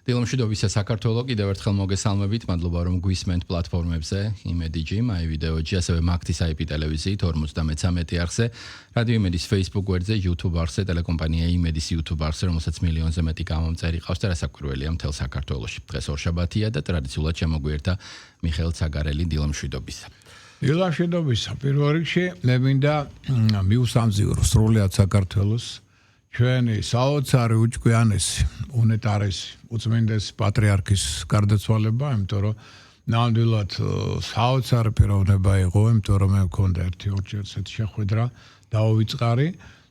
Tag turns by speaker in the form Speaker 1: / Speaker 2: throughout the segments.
Speaker 1: დილომშვიდობისა საქართველო კიდევ ერთხელ მოგესალმებით, მადლობა რომ გვისმენთ პლატფორმებზე, იმედიჯი, მაივიდეოჯი, ასევე მაგთის IP ტელევიზიით 53 არხზე, რადიო იმედის Facebook გვერდზე, YouTube არხზე, ტელეკომპანია იმედის YouTube არხზე, რომელსაც მილიონზე მეტი გამომწერი ყავს და რასაკვირველია მთელ საქართველოში. დღეს ორშაბათია და ტრადიციულად შემოგვიერთა მიხეილ ცაგარელი დილომშვიდობისა.
Speaker 2: დილომშვიდობისა, პირველ რიგში მე მინდა მიუსამძირო სრულად საქართველოს ჩვენი საოცარი უჭკვიანესი, უნეტარესი, უწმინდესი პატრიარქის გარდაცვალება, იმიტომ რომ ნამდვილად საოცარი პიროვნება იყო, იმიტომ რომ მე მქონდა ერთი-ორჯერ ესეთი შეხვედრა დაუვიწყარი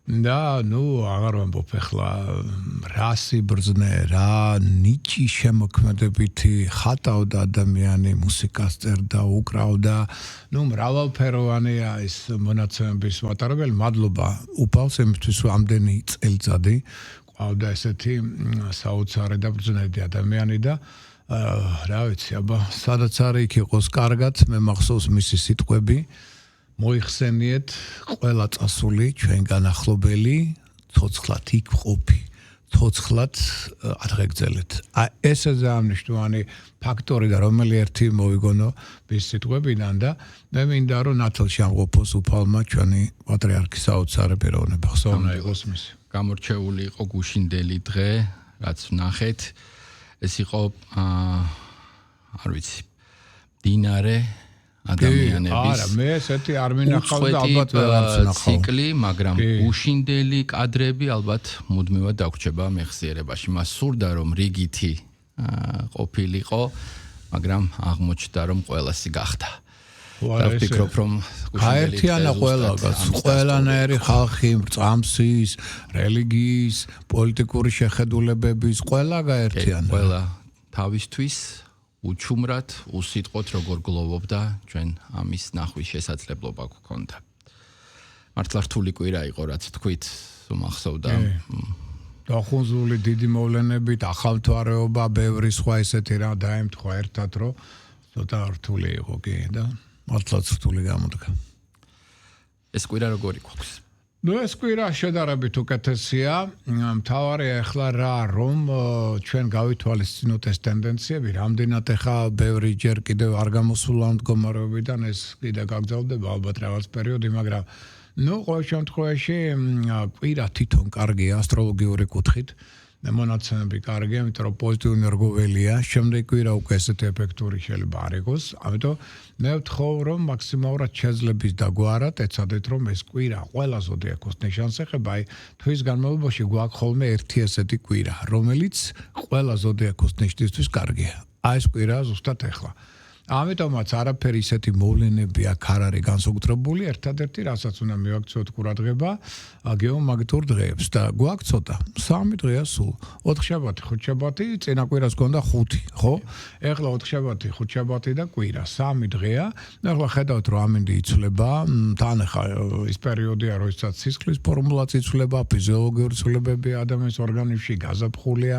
Speaker 2: და აღარ ვამბობ ახლა რა სიბრძნე, რა ნიჭი შემოქმედებითი ხატავდა ადამიანი, მუსიკას წერდა, უკრავდა, მრავალფეროვანია ეს მონაცემების მატარებელი, მადლობა უფალს იმისთვის ამდენი წელიწადი ყავდა ესეთი საოცარი და ბრძნედი ადამიანი და რა ვიცი, სადაც არის იქ იყოს კარგად, მე მახსოვს მისი სიტყვები მოიხსენიეთ ყველა წასული ჩვენგან ახლობელი ცოცხლად იქ ყოფი, ცოცხლად აღეგზელეთ. ესე ძალიან მნიშვნელოვანი ფაქტორი და რომელი ერთი მოვიგონო მის სიტყვებიდან და მე მინდა რომ ნათელში ამყოფოს უფალმა ჩვენი პატრიარქის საოცარი პიროვნება. ხსოვნა იყოს მისი.
Speaker 1: გამორჩეული იყო გუშინდელი დღე, რაც ვნახეთ. ეს იყო არ ვიცი, დინარე ადამიანების
Speaker 2: არა, მე ესეთი არ მინახავ და ალბათ ვეღარც ნახავ.
Speaker 1: ციკლი, მაგრამ გუშინდელი კადრები ალბათ მუდმივად დაგვრჩება მეხსიერებაში. მას სურდა რომ რიგითი ყოფილიყო, მაგრამ აღმოჩნდა რომ ყველასი გახდა. და ვფიქრობ რომ
Speaker 2: გაერთიანა ყველანაირი ხალხი, წამსის, რელიგიის, პოლიტიკური შეხედულებების ყველა გაერთიანა.
Speaker 1: ყველა თავისთვის უჩუმრად, უსიტყვოდ როგორ გლოვობდა ჩვენ ამის ნახვის შესაძლებლობა გვქონდა. მართლა რთული კვირა იყო, რაც თქვით, მახსოვდა.
Speaker 2: დახუნზული დიდი მოვლენებით, ახალთვარეობა, ბევრი სხვა ესეთი რა დაემთხვა ერთად, რომ ცოტა რთული იყო კი და მართლაც რთული გამოდგა.
Speaker 1: ეს კვირა როგორი გვაქვს?
Speaker 2: ეს კვირა შედარებით უკეთესია. მთავარია ახლა რა, რომ ჩვენ გავითვალისწინოთ ეს ტენდენციები, რამდენად ახლა ბევრი ჯერ კიდევ არ გამოსულა მდგომარეობიდან, ეს კიდე გაგრძელდება ალბათ რაღაც პერიოდი, მაგრამ ყოველ შემთხვევაში კვირა თვითონ კარგია ასტროლოგიური კუთხით. მონაცემები კარგია, იმიტომ რომ პოზიტიური ენერგოველია, შემდეგ კვირა უკვე ესეთი ეფექტური შეიძლება არ იყოს, ამიტომ მე ვთხოვ, რომ მაქსიმალურად შეძლებს დაგვარად, ეცადეთ რომ ეს კვირა ყველა ზოდიაქოს ნიშანს ეხება, თვის განმავლობაში გვაქვს ხოლმე ერთი ესეთი კვირა, რომელიც ყველა ზოდიაქოს ნიშნისთვის კარგია. ეს კვირა ზუსტად ეხლა. ამიტომაც არაფერი ისეთი მოვლენები აქ არ არის განსაკუთრებული, ერთადერთი რასაც უნდა მივაქციოთ ყურადღება, გეომაგნიტურ დღეებს და გვაქვს ცოტა, 3 დღეა სულ. 4 შაბათი, 5 შაბათი, წინა კვირას გქონდა 5, ხო? ეხლა 4 შაბათი, 5 შაბათი და კვირა, 3 დღეა. ეხლა ხედავთ რომ ამინდი იცვლება, თან ახლა ის პერიოდია, როდესაც სისხლის ფორმულაც იცვლება, ფიზიოლოგიური ცვლილებები ადამიანის ორგანიზმში გაზაფხულია,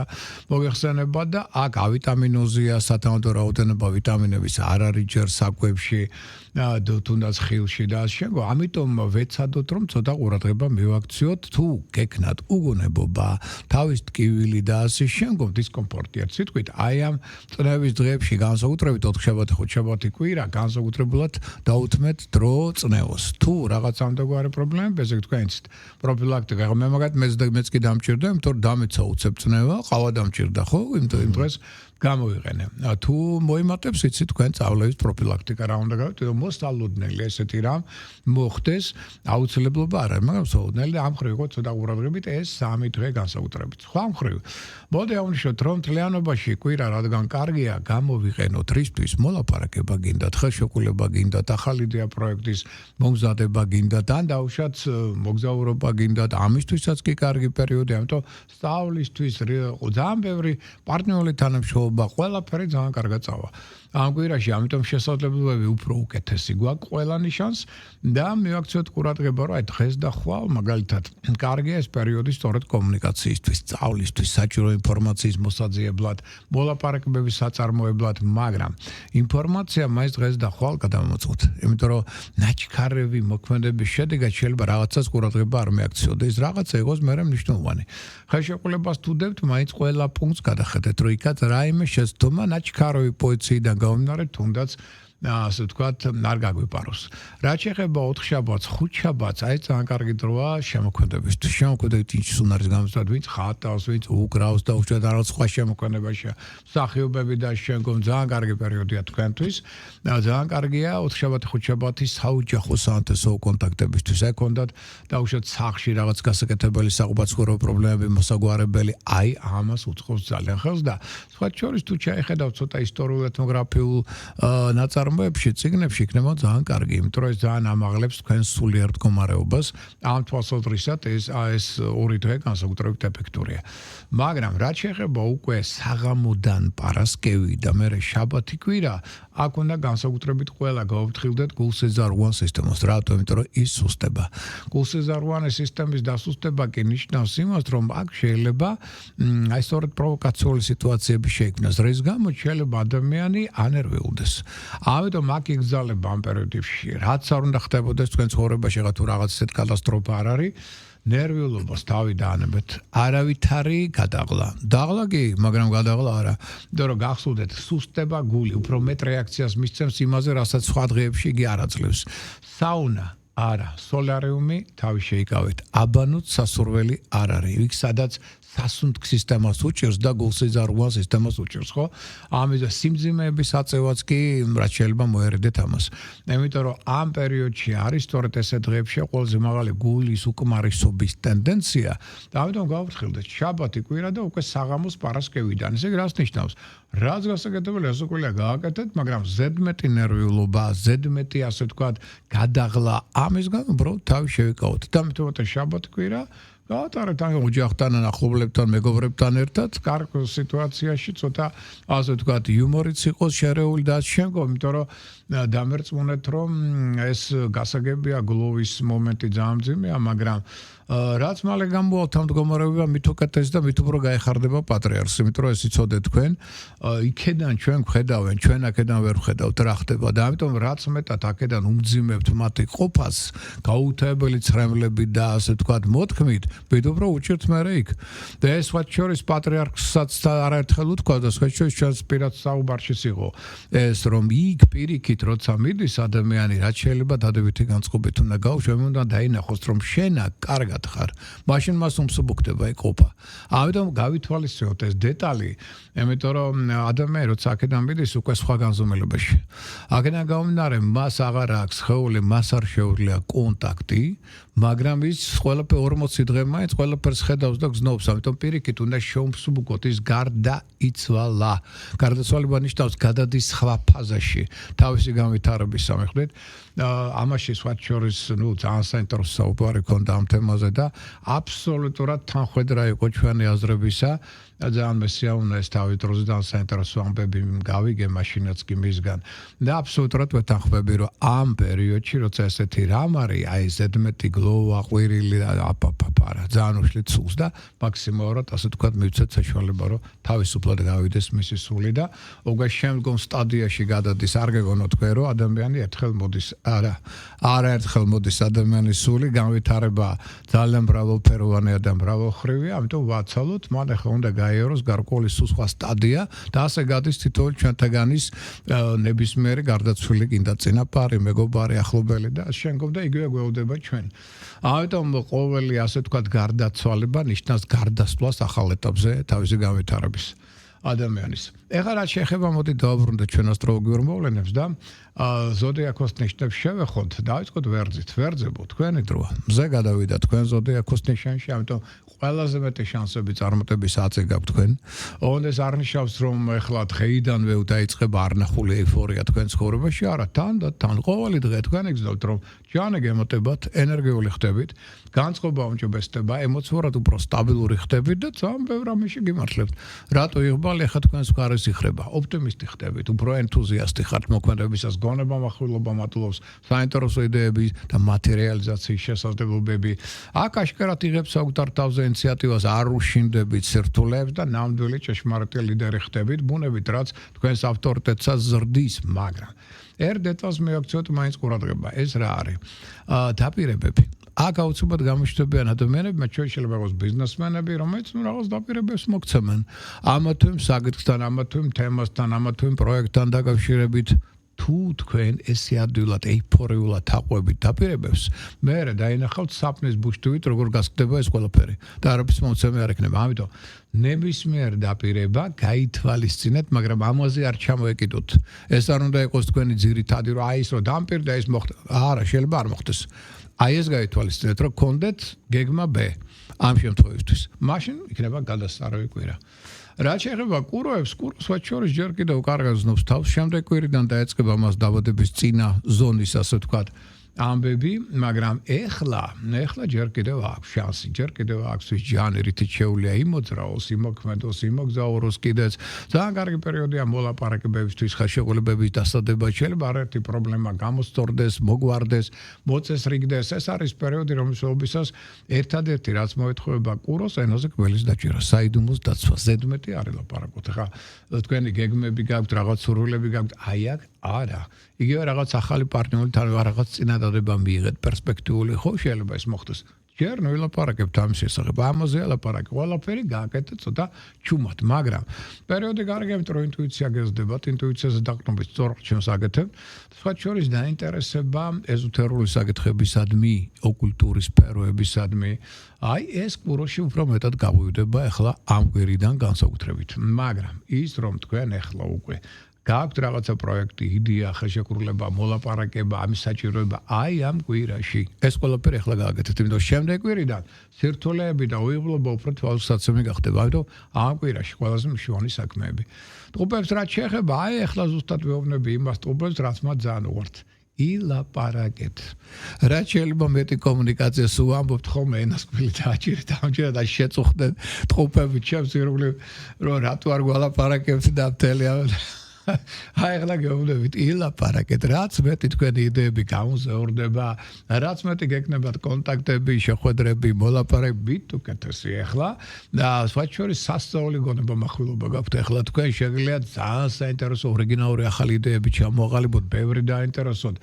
Speaker 2: მოიხსენება და აქ ავიტამინოზია, სათანადო რაოდენობა ვიტამინების არ არის ჯერ საკვებში, თუნდაც ხილში და შემო. ამიტომ ვეცადოთ რომ ცოტა ყურადღება მივაქციოთ, თუ გეკნათ უგუნებობა, თავის ტკივილი და ასე შემდგომ დისკომფორტი ერთ სიტყვით, აი ამ წნევის დღეებში განსაკუთრებით 4 შაბათი, 5 შაბათი კვირა განსაკუთრებულად დაუთმეთ დრო წნევოს. თუ რაღაც ამდაგვარი პრობლემები, ესე თქვენით, პროფილაქტიკა, მე მაგათ მეც კი დამჭირდა, იმიტომ რომ დამეცა უცებ წნევა, ყავა დამჭირდა, ხო? იმ დღეს გამოიყენე. თუ მოიმატებს იცი თქვენ წავლების პროფილაქტიკა რა უნდა გავთ, მოსალოდნელი ესეთი რამ მოხდეს, აუცილებლობა არ არის, მაგრამ მოსალოდნელი და ამ ხრივ იყო ცოტა ყურადღებით ეს 3 დღე განსაკუთრებით. სხვა მხრივ, მოდი აღვნიშნოთ, რომ თლიანობაში კვირა რადგან კარგია, გამოვიყენოთ რისთვის მოლაპარაკება გინდათ, ხელშეკრულება გინდათ, ახალი იდეა პროექტის მომზადება გინდათ, ან დაუშვათ მოგზაურობა გინდათ, ამისთვისაც კი კარგი პერიოდი, ამიტომ სწავლისთვის ძალიან ბევრი პარტნიორული თანამშრომლობა ყველაფერი ძალიან კარგად წავა. ამ კვირაში, ამიტომ შესაძლებლობები უფრო უკეთესი გვაქვს ყველა ნიშანს და მივაქცევთ ყურადღება, რომ აი დღეს და ხვალ მაგალითად კარგია ეს პერიოდი სწორედ კომუნიკაციისთვის, სწავლისთვის, საჭირო ინფორმაციის მოსაძიებლად, მოლაპარაკებების საწარმოებლად, მაგრამ ინფორმაცია მაინც დღეს და ხვალ გადამოწყვეტ. იმიტომ რომ ნაჩქარევი მოქმედების შედეგად შეიძლება რაღაცას ყურადღება არ მეაქციოდე, ის რაღაცა იყოს მერე მნიშვნელოვანი. ხელშეყრილებას თუ დებთ, მაინც ყველა პუნქტს გადახედეთ, რომ იქაც რაიმე შეცდომა ნაჩქარევი პოზიციიდან გამომდინარე თუნდაც ასე ვთქვათ, არ გაგვიპაროს. რაც შეეხება 4 შაბათს, 5 შაბათს, აი ძალიან კარგი დროა შემოქმედებისთვის. შემოქმედებით ის უნარის გამოსვლად, ვინც ხატავს, ვინც უკრავს და უშუალოდ რაღაც სხვა შემოქმედებაშია. მსახიობები და შემდგომ ძალიან კარგი პერიოდია თქვენთვის. ძალიან კარგია 4 შაბათი, 5 შაბათი საოჯახო საანთესო კონტაქტებისთვის. აი კონდათ და უშუალოდ სახლში რაღაც გასაკეთებელი საყურადღებო პრობლემები მოსაგვარებელი, აი ამას უწყობს ძალიან ხელს და სხვა შორის თუ ჩაიხედავთ ცოტა ისტორიულ ეთნოგრაფიულ ნაწარმოებში, წიგნებში იქნება ძალიან კარგი, იმიტომ რომ ეს ძალიან ამაღლებს თქვენ სულიერ მდგომარეობას. ამ თვალსაზრისით ეს ორი დღე განსაკუთრებით ეფექტურია. მაგრამ რაც შეეხება უკვე საღამოდან პარასკევი და მერე შაბათი კვირა, აქ უნდა განსაკუთრებით ყველა გავუფრთხილდეთ გულსეზარუან სისტემას. რატომ? იმიტომ რომ ის სუსტება. გულსეზარუანი სისტემის დასუსტება კი ნიშნავს იმას, რომ აქ შეიძლება აი სწორედ პროვოკაციული სიტუაციები შეიქმნას, რის გამოც შეიძლება ადამიანი ანერვიულდეს. ამიტომ აქ იგზალება ამ პერიოდებში, რაც არ უნდა ხდებოდეს თქვენ ცხოვრებაში, თუ რაღაც ისეთ კატასტროფა არ არის, ნერვიულობას თავი დაანებეთ. არავითარი გადაღლა. დაღლა კი, მაგრამ გადაღლა არა. იმიტომ რომ გახსოვდეთ, სუსტება გული, უფრო მეტ რეაქციას მისცემს იმაზე, რასაც სხვა დღეებში იგი არ აძლევს. საუნა არა, სოლარიუმი თავი შეიკავეთ. აბანოთ სასურველი არ არის. იქ სადაც სასუნთქ სისტემას უჭირს და გულსეზარუან სისტემას უჭირს, ხო? ამიტომ სიმძიმეების აწევაც კი რაც შეიძლება მოერიდეთ ამას. იმიტომ რომ ამ პერიოდში არის სწორედ ესე დღეებში ყველაზე მაღალი გულის უკმარისობის ტენდენცია და ამიტომ გავფრთხილდეთ შაბათი კვირა და უკვე საღამოს პარასკევიდან. ესე იგი რას ნიშნავს? რაც გასაკეთებელია, ასე ყველია გააკეთეთ, მაგრამ ზედმეტი ნერვიულობა, ზედმეტი ასე ვთქვათ, გადაღლა ამისგან უბრალოდ თავი შევიკავოთ. და ამიტომ შაბათი კვირა გაატარეთ ან ოჯახთან, ახლობლებთან, მეგობრებთან ერთად, კარგ სიტუაციაში, ცოტა ასე ვთქვათ, იუმორიც იყოს შერეული და შემდგომ, იმიტომ რომ დამერწმუნეთ, რომ ეს გასაგებია გლოვის მომენტი ძალიან მძიმეა, მაგრამ რაც მალე გამოვალთ ამ მდგომარეობა მით უკეთეს და მით უფრო გაეხარდება პატრიარქს, იმიტომ რომ ეს იცოდეთ თქვენ, იქედან ჩვენ გვხედავენ, ჩვენ აქედან ვერ ვხედავთ რა ხდება და ამიტომ რაც მეტად აქედან უმძიმებთ მათი ყოფას, გაუთავებელი ცრემლები და ასე ვთქვათ, მოთქმით, მით უფრო უჭირთ მერე იქ. და ეს სხვა შორის პატრიარქსაც არაერთხელ უთქვა და სხვა შორის ჩვენს პირად საუბარშიც იყო ეს, რომ იქ პირიქით როცა მიდის ადამიანი, რაც შეიძლება დადებითი განწყობით უნდა გაუშვი, უნდა დაინახოს, რომ შენა კარგად ხარ. მაშინ მას უმსუბუქდება ეგ ყოფა. ამიტომ გავითვალისწინოთ ეს დეტალი, იმიტომ რომ ადამიანი როცა აქედან მიდის უკვე სხვა განზომილებაში. აქედან გამომდინარე, მას აღარ აქვს ხეული, მას არ შეუძლია კონტაქტი, მაგრამ ის ყველაფერი 40 დღე მაინც ყველაფერს ხედავს და გზნობს, ამიტომ პირიქით უნდა შეუმსუბუქოთ ის გარდაიცვალა. გარდაცვალება ნიშნავს გადადის სხვა ფაზაში, თავისი განვითარების სამეხვდით. ამაში სხვა შორის, ძალიან საინტერესო საუბარი ქონდა ამ თემაზე და აბსოლუტურად თანხვედრა იყო ჩვენი აზრებისა. ძალიან მესიაუნა ეს თავი დროზე ძალიან საინტერესო ამბები გავიგე მაშინაც კი მისგან. და აბსოლუტურად ვეთანხმები, რომ ამ პერიოდში, როცა ესეთი რამ არის, აი ზედმეტი გლოვა, ყვირილი და აპაპაპარა, ძალიან უშლით სულს და მაქსიმალურად ასე თქვა მივცეთ საშუალება, რომ თავისუფლად გავიდეს მისი სული და უკვე შემდგომ სტადიაში გადადის, არ გეგონოთ თქვენ, რომ ადამიანი ერთხელ მოდის, არაერთხელ მოდის ადამიანის სული, განვითარება ძალიან მრავალფეროვანია და მრავალხრივია, ამიტომ ვაცალოთ, მან ახლა უნდა გაიაროს გარკვეული სხვა სტადია და ასე გადის თითოეული ჩვენთაგანის ნებისმიერი გარდაცვლილი კიდე წინაპარი, მეგობარი, ახლობელი და შემდგომ და იგივე გვეუდება ჩვენ. ამიტომ ყოველი ასე ვთქვათ გარდაცვალება ნიშნავს გარდასვლას ახალ ეტაპზე თავისი განვითარების ადამიანის. ეხლა რაც შეეხება მოდი დავუბრუნდეთ ჩვენ ასტროლოგიურ მოვლენებს და ზოდიაქოს ნიშნებს შევეხოთ, დავიწყოთ ვერძით. ვერძებო, თქვენი დროა. მზე გადავიდა თქვენ ზოდიაქოს ნიშანში, ამიტომ ყველაზე მეტი შანსები წარმატების აწე გაქვთ თქვენ. ოღონდ ეს არ ნიშნავს, რომ ეხლა დღეიდანვე დაიწყება არნახული ეიფორია თქვენ ცხოვრებაში, არა, თან და თან ყოველი დღე თქვენ იგრძნობთ, რომ ჯანე გემოტებათ, ენერგიული ხდებით, განწყობა უმჯობესდება, ემოციურად უფრო სტაბილური ხდებით და ძალიან ბევრ ამაში გიმართლებთ. რატო იღბა თვალი ახლა თქვენს მხარეს იხრება. ოპტიმისტი ხდებით, უფრო ენთუზიასტი ხართ მოქმედებისას, გონება მახვილობა მატლობს, საინტერესო იდეები და მათი რეალიზაციის შესაძლებლობები. აქ აშკარად იღებს საუთარ თავზე ინიციატივას, არ უშინდებით სირთულეებს და ნამდვილი ჭეშმარიტი ლიდერი ხდებით, ბუნებით რაც თქვენს ავტორიტეტსაც ზრდის, მაგრამ ერთ-ერთს მეაქცევთ მაინც ყურადღება. ეს რა არის? დაპირებები. აქ აუცილებლად გამოჩნდებიან ადამიანები, მათ შორის შეიძლება იყოს ბიზნესმენები, რომელიც რაღაც დაპირებებს მოგცემენ. ამა თუ იმ საკითხთან, ამა თუ იმ თემასთან, ამა თუ იმ პროექტთან დაკავშირებით თუ თქვენ ესე ადვილად ეიფორიულად აყვებით დაპირებებს, მერე დაინახავთ საფნის ბუშტივით, როგორ გასკდება ეს ყველაფერი და არაფრის მომცემი არ ექნება. ამიტომ ნებისმიერ დაპირება გაითვალისწინეთ, მაგრამ ამაზე არ ჩამოეკიდოთ. ეს არ უნდა იყოს თქვენი ძირითადი, რომ აი ეს რომ დამპირდა, ეს მოხდა. არა, შეიძლება არ მოხდეს. აი ეს გაითვალისწინეთ, რომ გქონდეთ გეგმა B ამ შემთხვევისთვის. მაშინ იქნება გადასწარავი კვირა. რაც შეეხება კუროებს, კუროს მათ შორის ჯერ კიდევ კარგად ზნობს თავს, შემდეგ კვირიდან დაეწყება მას დაბადების წინა ზონის, ასე ვთქვათ, ამბები, მაგრამ ეხლა ჯერ კიდევ აქვს შანსი, ჯერ კიდევ აქვს ვის ჯანი რითიც შეუძლია იმოძრაოს, იმოქმედოს, იმოგზაუროს კიდეც. ძალიან კარგი პერიოდია მოლაპარაკებებისთვის, ხელშეკრულებების დასადებად. შეიძლება არაერთი პრობლემა გამოსწორდეს, მოგვარდეს, მოწესრიგდეს. ეს არის პერიოდი, რომელშობისას ერთადერთი რაც მოეთხოვება კუროს ენოზე კველის დაჭერა, საიდუმლოს დაცვა. ზედმეტი არ ელაპარაკოთ. ხა თქვენი გეგმები გაქვთ, რაღაც სურვილები გაქვთ, აი აქ არა. იგივე რაღაც ახალი პარტნიორით ან რაღაც წინადადება მიიღეთ პერსპექტიული, ხო შეიძლება ეს მოხდეს. ჯერ ვილაპარაკებთ ამ შესახებ, ამაზე ელაპარაკე, ყველაფერი გააკეთეთ ცოტა ჩუმად, მაგრამ პერიოდი კარგია, რომ ინტუიცია გეზრდებათ, ინტუიციაზე დაყრდნობით სწორად ჩემს აკეთებთ. სხვა შორის დაინტერესება ეზოთერული საკითხებისადმი, ოკულტურის სფეროებისადმი. აი ეს კუროში უფრო მეტად გავივდება ახლა ამ კვირიდან განსაკუთრებით. მაგრამ ის რომ თქვენ ახლა უკვე გაქვთ რაღაცა პროექტი, იდეა, ხელშეკრულება, მოლაპარაკება, ამის საჭიროება, აი ამ კვირაში. ეს ყველაფერი ახლა გააკეთეთ, იმიტომ შემდეგ კვირიდან სირთულეები და უიღბლობა უფრო თვალსაცემი გახდება, ამიტომ ამ კვირაში ყველაზე მნიშვნელოვანი საქმეები. ტყუპებს რაც შეეხება, აი ახლა ზუსტად ვეუბნები იმას ტყუპებს, რაც მათ ძალიან უყვართ. ილაპარაკეთ. რაც შეიძლება მეტი კომუნიკაციას უამბობთ ხოლმე ენასკვილი დააჭირეთ, ამჯერად და შეწუხდნენ ტყუპები ჩემს ირგვლივ, რომ რატო არ გვალაპარაკებთ და მთელი აი ახლა გეუბნებით ილაპარაკეთ, რაც მეტი თქვენი იდეები გამოზეორდება, რაც მეტი გეკნებათ კონტაქტები, შეხვედრები, მოლაპარაკებით უკეთესი ახლა და სხვა შორის სასწაული გონება მახვილობა გაქვთ ახლა თქვენ შეგიძლიათ ძალიან საინტერესო ორიგინალური ახალი იდეები ჩამოაყალიბოთ, ბევრი დაინტერესოთ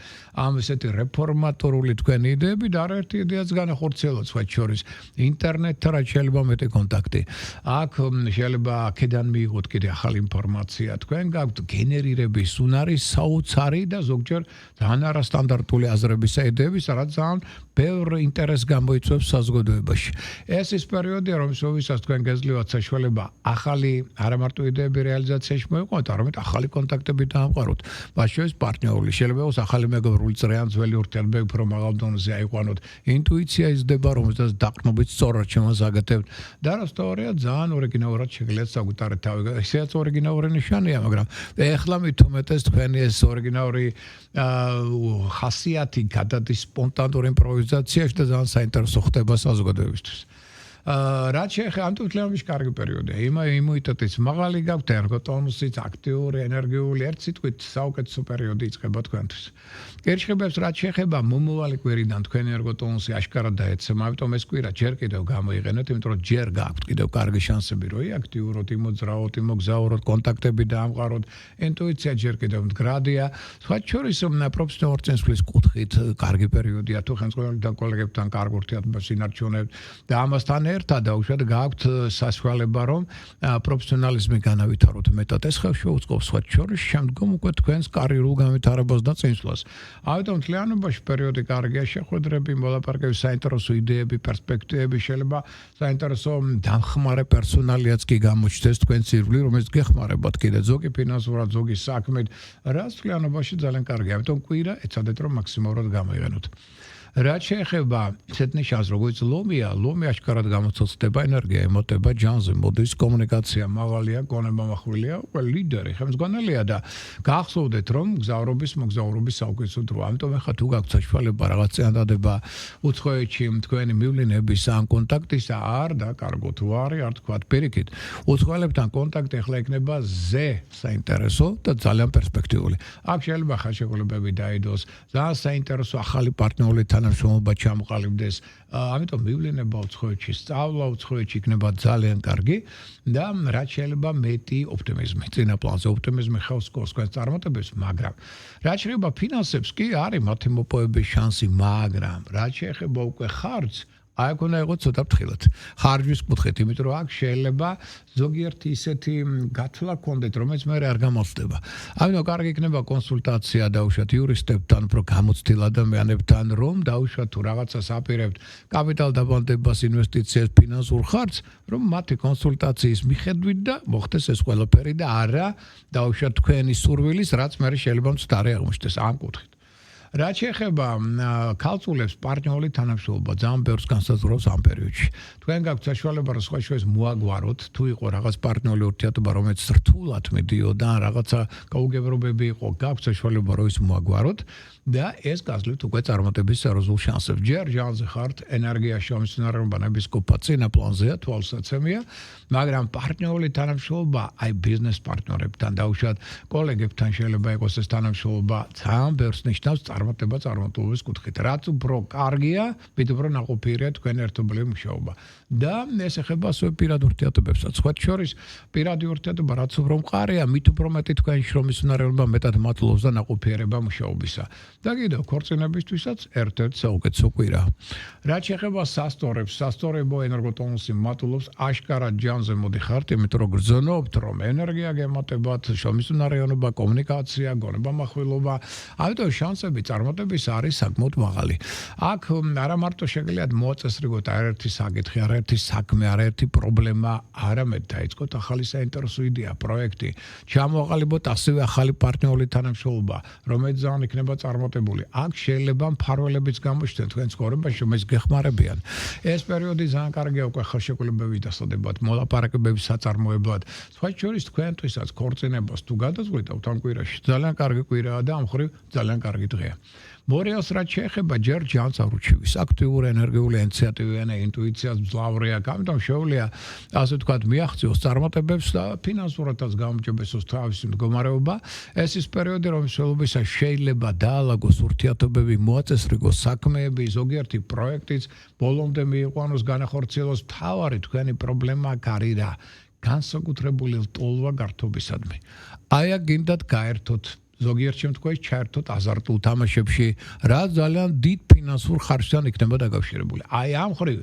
Speaker 2: ამ ესეთი რეფორმატორული თქვენი იდეები და არაერთი იდეაც განახორციელოთ სხვა შორის ინტერნეტთან რაც შეიძლება მეტი კონტაქტი. აქ შეიძლება აქედან მიიღოთ კიდე ახალი ინფორმაცია, თქვენ გაქვთ გენერირების უნარი საოცარი და ზოგჯერ ძალიან არასტანდარტული აზრებისა იდეების, რაც ძალიან ბევრ ინტერესს გამოიწვევს საზოგადოებაში. ეს ის პერიოდია, რომელშიც თქვენ გეძლევათ საშუალება ახალი არა მარტო იდეები რეალიზაციაში მოიყვანოთ, არამედ ახალი კონტაქტები დაამყაროთ. მათ შორის პარტნიორული შეიძლება იყოს ახალი მეგობრული წრეან ძველი ურთიერთობები უფრო მაღალ დონეზე აიყვანოთ. ინტუიცია იზრდება, რომელსაც დაყრდნობით სწორად შემოსაგეთებთ და რასთავარია ძალიან ორიგინალურად შეგიძლიათ საკუთარი თავი. ესეც ორიგინალური ნიშანია, მაგრამ ეხლა მით უმეტეს თქვენი ეს ორიგინალური ხასიათი გადადის სპონტანურ იმპროვიზაციაში და ძალიან საინტერესო ხდება საზოგადოებისთვის. რაც შეეხება ამ თვითმფრინავის კარგი პერიოდია. იმუნიტეტის მაღალი გაქვთ, ერგოტონუსიც აქტიური, ენერგიული, ერთ სიტყვით საუკეთესო პერიოდი იწყება თქვენთვის. კერჩხებებს რაც შეეხება მომავალი კვირიდან თქვენი ერგოტონუსი აშკარად დაეცემა, ამიტომ ეს კვირა ჯერ კიდევ გამოიყენეთ, იმიტომ რომ ჯერ გაქვთ კიდევ კარგი შანსები, რომ აქტიუროთ, იმოძრაოთ, იმოგზაუროთ, კონტაქტები დაამყაროთ, ინტუიცია ჯერ კიდევ მდგრადია. სხვა შორის პროფესიონალურ წინსვლის კუთხით კარგი პერიოდია, თუ ხელმძღვანელი და კოლეგებთან კარგ ურთიერთობას ინარჩუნებთ და ამასთან ერთად უშუალოდ გაქვთ საშუალება რომ პროფესიონალიზმი განავითაროთ მეტად. ეს ხელშეუწყობს სხვა შორის შემდგომ უკვე თქვენს კარიერულ განვითარებას და წინსვლას. ამიტომ თლიანობაში პერიოდი კარგია, შეხვედრები, მოლაპარაკებები, საინტერესო იდეები, პერსპექტივები, შეიძლება საინტერესო დამხმარე პერსონალიაც კი გამოჩნდეს თქვენს ირგვლივ, რომელიც გეხმარებათ კიდე ზოგი ფინანსურად, ზოგი საქმედ, რაც თლიანობაში ძალიან კარგია. ამიტომ კვირა ეცადეთ რომ მაქსიმალურად გამოიყენოთ. რაც შეეხება ისეთ ნიშანს, როგორც ლომია აშკარად გამოცდილდება ენერგია, ემოტება ჯანზე, მოდის კომუნიკაცია მაღალია, გონება-მახვილია, უკვე ლიდერი, ხელმძღვანელია და გახსოვდეთ, რომ მოგზაურობის საუკეთესო დროა. ამიტომ ახლა თუ გაქვთ საშუალება რაღაც წინადადება უცხოეთში თქვენი მივლინების ან კონტაქტის არ დაკარგოთ, თუ არ თქვათ პირიქით. უცხოელებთან კონტაქტი ახლა იქნება ზე საინტერესო და ძალიან პერსპექტიული. აქ შეიძლება ხელშეკრულებები დაიდოს, ძალიან საინტერესო ახალი პარტნიორული თანამშრომლობა ჩამოყალიბდეს. ამიტომ მივლენება უცხოეთში, სწავლა უცხოეთში იქნება ძალიან კარგი და რაც შეიძლება მეტი ოპტიმიზმი. წინა პლანზე ოპტიმიზმი ხელს სკოლს წარმატებებს, მაგრამ რაც შეიძლება ფინანსებს კი არის მათი მოპოვების შანსი, მაგრამ რაც შეეხება უკვე ხარჯს აი აქ უნდა იყოს ცოტა ფრთხილად. ხარჯვის კუთხით, იმიტომ რომ აქ შეიძლება ზოგიერთი ისეთი გათვლა გქონდეთ, რომელიც მე არ გამოსდება. ამიტომ კარგი იქნება კონსულტაცია დაუშვათ იურისტებთან, უფრო გამოცდილ ადამიანებთან, რომ დაუშვათ თუ რაღაცას აპირებთ კაპიტალ დაბანდებას, ინვესტიციას, ფინანსურ ხარჯს, რომ მათი კონსულტაციის მიხედვით და მოხდეს ეს ყველაფერი და არა დაუშვათ თქვენი სურვილის, რაც მე შეიძლება მცდარი აღმოჩნდეს ამ კუთხით. რაც შეეხება ქალწულებს პარტნიორული თანამშრომლობა ძალიან ბევრს განსაზღვრავს ამ პერიოდში. თქვენ გაქვთ საშუალება რომ სხვა შორის მოაგვაროთ, თუ იყო რაღაც პარტნიორული ურთიერთობა, რომელიც რთულად მიდიოდა, რაღაცა გაუგებრობები იყო, გაქვთ საშუალება რომ ის მოაგვაროთ და ეს გასძლევთ უკვე წარმატების სერიოზულ შანსებს. ჯერ ჟანზე ხართ, ენერგიაში ამისუნარება ნებისყოფა წინა პლანზეა, თვალსაცემია, მაგრამ პარტნიორული თანამშრომლობა, აი ბიზნეს პარტნიორებთან, დაუშვათ კოლეგებთან შეიძლება იყოს ეს თანამშრომლობა, ძალიან ბევრს ნიშნავს წარმატების კუთხით. რაც უფრო კარგია, მით უფრო ნაყოფიერია თქვენი ერთობლივი მუშაობა. და ეს ეხება ასევე პირად ურთიერთობებსაც. სხვა შორის პირადი ურთიერთობა რაც უფრო მყარია, მით უფრო მეტი თქვენი შრომის უნარიანობა მეტად მატლობს და ნაყოფიერება მუშაობისა. და კიდევ ქორწინებისთვისაც ერთ-ერთი საუკეთესო კვირა. რაც შეეხება სასტორებს, სასტორებო ენერგოტონუსი მატლობს აშკარად ჯანზე მოდიხართ, იმიტომ რომ გრძნობთ, რომ ენერგია გემატებათ, შრომის უნარიანობა, კომუნიკაცია, გონება-მახვილობა, ამიტომ შანსები წარმატების არის საკმაოდ მაღალი. აქ არა მარტო შეგიძლიათ მოაწესრიგოთ არაერთი საკითხი, არაერთი საქმე, არაერთი პრობლემა, არამედ დაიწყოთ ახალი საინტერესო იდეა, პროექტი, ჩამოაყალიბოთ ასევე ახალი პარტნიორული თანამშრომლობა, რომელიც ძალიან იქნება წარმატებული. აქ შეიძლება მფარველებიც გამოჩნდეთ თქვენ ცხოვრებაში, რომელიც გეხმარებიან. ეს პერიოდი ძალიან კარგია უკვე ხელშეკრულებების დასადებად, მოლაპარაკებების საწარმოებლად. სხვა შორის თქვენთვისაც ქორწინებას თუ გადაწყვეტავთ ამ კვირაში, ძალიან კარგი კვირაა და ამ ხრივ ძალიან კარგი დღეა. მორიელს რაც შეეხება ჯერ ჯანს არუჩივის, აქტიური ენერგიული ინიციატივია, ინტუიციას მძლავრია, ამიტომ შეუძლია ასე ვთქვათ მიაღწიოს წარმატებებს და ფინანსურადაც გამოჯობესოს თავისი მდგომარეობა. ეს ის პერიოდი, რომლის შეფასებისას შეიძლება დაალაგოს ურთიერთობები, მოაწესრიგოს საქმეები, ზოგიერთი პროექტიც ბოლომდე მიიყვანოს, განახორციელოს. თავარი თქვენი პრობლემა არის რა? განსაკუთრებული ლტოლვა გართობისადმი. აი აქ გინდათ გაერთოთ ზოგიერთ შემთხვევაში ჩაერთოთ აზარტულ თამაშებში, რაც ძალიან დიდ ფინანსურ ხარჯთან იქნება დაკავშირებული. აი ამ ხრივ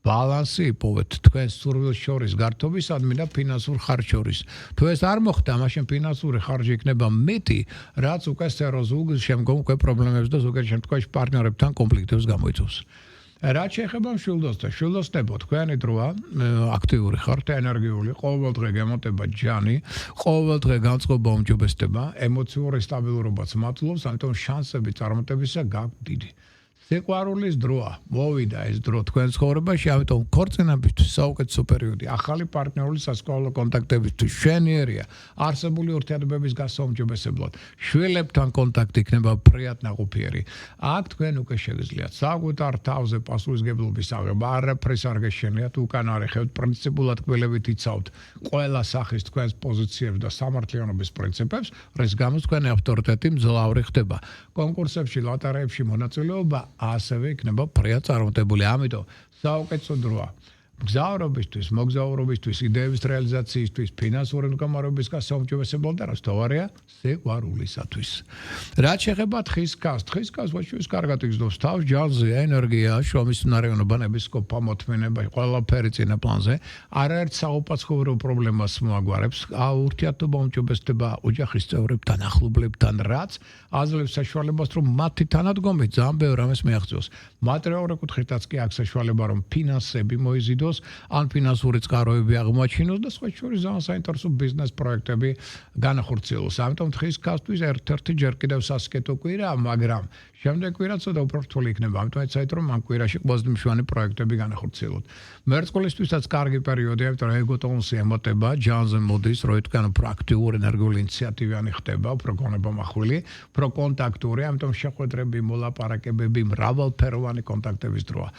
Speaker 2: ბალანსი იპოვეთ თქვენ სურვილს შორის გართობისადმი და ფინანსურ ხარჯს შორის. თუ ეს არ მოხდა, მაშინ ფინანსური ხარჯი იქნება მეტი, რაც უკვე სერიოზულ შემდგომ უკვე პრობლემებს და ზოგიერთ შემთხვევაში პარტნიორებთან კონფლიქტებს გამოიწვევს. რაც შეეხება მშვილდოს და მშვილდოსნებო, თქვენი დროა აქტიური ხართ, ენერგიული, ყოველდღე გემატება ჯანი, ყოველდღე განწყობა უმჯობესდება, ემოციური სტაბილურობაც მატლობს, ამიტომ შანსები წარმატებისა გაქვთ დიდი. სიყვარულის დროა, მოვიდა ეს დრო თქვენ ცხოვრებაში, ამიტომ ქორწინებისთვის საუკეთესო პერიოდი, ახალი პარტნიორული სასკოლო კონტაქტებისთვის შვენიერია, არსებული ურთიერთობების გასაუმჯობესებლად, შვილებთან კონტაქტი იქნება ფრიად ნაყოფიერი. აქ თქვენ უკვე შეგიძლიათ საკუთარ თავზე პასუხისმგებლობის აღება, არაფრის არ გეშენიათ, უკან არ ეხებთ, პრინციპულად კბილებით იცავთ ყველა სახის თქვენს პოზიციებს და სამართლიანობის პრინციპებს, რის გამოც თქვენი ავტორიტეტი მძლავრი ხდება. კონკურსებში, ლოტარეებში მონაწილეობა ასევე იქნება ფრიად წარმატებული. ამიტომ საუკეთესო დროა მგზავრობისთვის, მოგზაურობისთვის, იდეების რეალიზაციისთვის, ფინანსური მდგომარეობის გასაუმჯობესებლად და რაც თავარია, სიყვარულისათვის. რაც შეეხება თხის კას, ვაჩუის კარგად იგრძნობს თავს, ჯანზე, ენერგია, შრომის უნარიანობა, ნებისყოფა მოთმინება, ყველაფერი წინა პლანზე, არაერთ საყოფაცხოვრებო პრობლემას მოაგვარებს, ურთიერთობა უმჯობესდება ოჯახის წევრებთან, ახლობლებთან, რაც აძლევს საშუალებას, რომ მათი თანადგომით ძალიან ბევრ რამეს მიაღწიოს. მატერიალური კუთხითაც კი აქვს საშუალება, რომ ფინანსები მოიზიდოს გამოირჩიოს, ან ფინანსური წყაროები აღმოაჩინოს და სხვა შორის ძალიან საინტერესო ბიზნეს პროექტები განახორციელოს. ამიტომ დღის კასთვის ერთ-ერთი ჯერ კიდევ სასკეთო კვირა, მაგრამ შემდეგ კვირა ცოტა უფრო რთული იქნება. ამიტომ ეცადეთ რომ ამ კვირაში ყველაზე მნიშვნელოვანი პროექტები განახორციელოთ. მერწყვლისთვისაც კარგი პერიოდია, იმიტომ რომ ეგოტონსი ემოტება, ჯანზე მოდის, რომ ეთქან პრაქტიკულ ენერგიული ინიციატივანი ხდება, უფრო გონებამახვილი, უფრო კონტაქტური, ამიტომ შეხვედრები, მოლაპარაკებები, მრავალფეროვანი კონტაქტების დროა.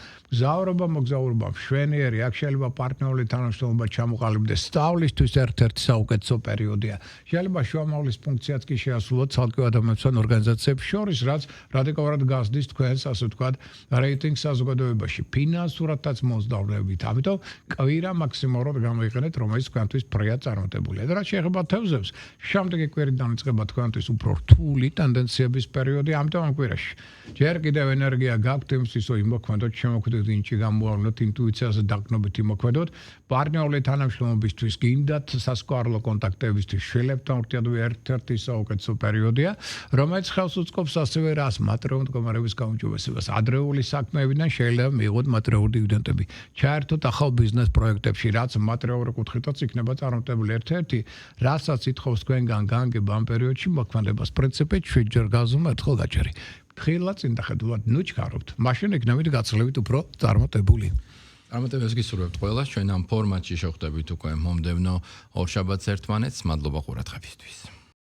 Speaker 2: მოგზაურობა მშვენიერი, აქ შეიძლება პარტნიორული თანამშრომლობა ჩამოყალიბდეს. სწავლისთვის ერთ-ერთი საუკეთესო პერიოდია. შეიძლება შუამავლის ფუნქციაც კი შეასრულოთ ცალკე ადამიანებთან ორგანიზაციებს შორის, რაც რადიკალურად გასდის თქვენს, ასე ვთქვათ, რეიტინგს საზოგადოებაში, ფინანსურადაც მოსდავლებით. ამიტომ კვირა მაქსიმალურად გამოიყენეთ, რომელიც თქვენთვის ფრიად წარმატებულია. და რაც შეეხება თევზებს, შემდეგი კვირიდან იწყება თქვენთვის უფრო რთული ტენდენციების პერიოდი, ამიტომ ამ კვირაში ჯერ კიდევ ენერგია გაქვთ იმისთვის, რომ იმოქმედოთ, შემოქმედოთ ინჩი გამოავლინოთ, ინტუიციაზე დაკნობით იმოქმედოთ, პარტნიორული თანამშრომლობისთვის გინდათ სასკوارლო კონტაქტებისთვის შველებთან ურთიერთობები ერთ-ერთი საუკეთესო პერიოდია, რომელიც ხელს უწყობს ასევე რას მატერიალური მდგომარეობის გაუმჯობესებას. ადრეული საქმეებიდან შეიძლება მიიღოთ მატერიალური დივიდენდები. ჩაერთოთ ახალ ბიზნეს პროექტებში, რაც მატერიალური კუთხითაც იქნება წარმატებული. ერთ-ერთი, რასაც ითხოვს თქვენგან განგება ამ პერიოდში მოქმედებას პრინციპით 7 ჯერ გაზომა ერთხელ გაჭერი. ხილად წინ დახედულად ნუჩქარობთ, მაშინ იქნებით გაცილებით უფრო წარმატებული.
Speaker 1: წარმატებას გისურვებთ ყველას, ჩვენ ამ ფორმატში შევხვდებით უკვე მომდევნო ორშაბათს ერთმანეთს. მადლობა ყურადღებისთვის.